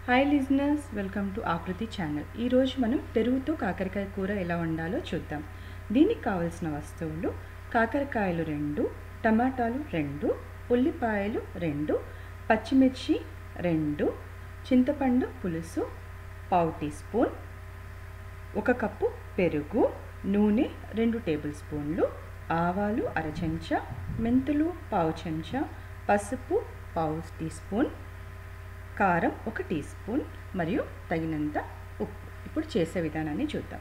Hi listeners, welcome to ఆకృతి channel. ఈరోజు మనం పెరుగుతో కాకరకాయ కూర ఎలా వండాలో చూద్దాం. దీనికి కావలసిన వస్తువులు: కాకరకాయలు 2, టమాటాలు 2, ఉల్లిపాయలు 2, పచ్చిమిర్చి 2, చింతపండు పులుసు 1/2 టీ స్పూన్, 1 కప్పు పెరుగు, నూనె 2 టేబుల్ స్పూన్లు, ఆవాలు 1/2 చెంచా, మెంతులు 1/2 చెంచా, పసుపు 1/2 టీ స్పూన్, కారం 1 టీ స్పూన్ మరియు తగినంత ఉప్పు. ఇప్పుడు చేసే విధానాన్ని చూద్దాం.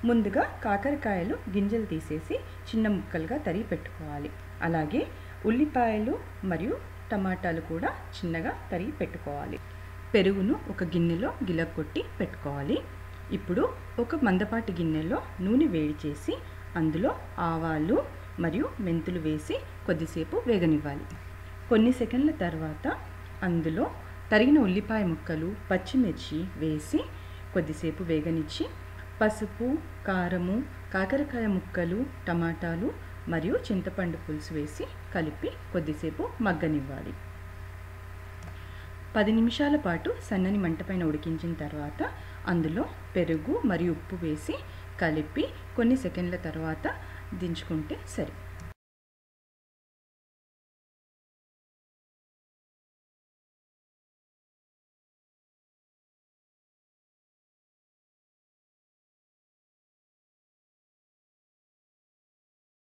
ముందుగా కాకరకాయలు గింజలు తీసేసి చిన్న ముక్కలుగా తరిగి పెట్టుకోవాలి. అలాగే ఉల్లిపాయలు మరియు టమాటాలు కూడా చిన్నగా తరిగి పెట్టుకోవాలి. పెరుగును ఒక గిన్నెలో గిలక్కొట్టి పెట్టుకోవాలి. ఇప్పుడు ఒక మందపాటి గిన్నెలో నూనె వేడి చేసి అందులో ఆవాలు మరియు మెంతులు వేసి కొద్దిసేపు వేగనివ్వాలి. కొన్ని సెకండ్ల తర్వాత అందులో తరిగిన ఉల్లిపాయ ముక్కలు, పచ్చిమిర్చి వేసి కొద్దిసేపు వేగనిచ్చి పసుపు, కారము, కాకరకాయ ముక్కలు, టమాటాలు మరియు చింతపండు పులుసు వేసి కలిపి కొద్దిసేపు మగ్గనివ్వాలి. 10 నిమిషాల పాటు సన్నని మంటపైన ఉడికించిన తర్వాత అందులో పెరుగు మరియు ఉప్పు వేసి కలిపి కొన్ని సెకండ్ల తర్వాత దించుకుంటే సరి.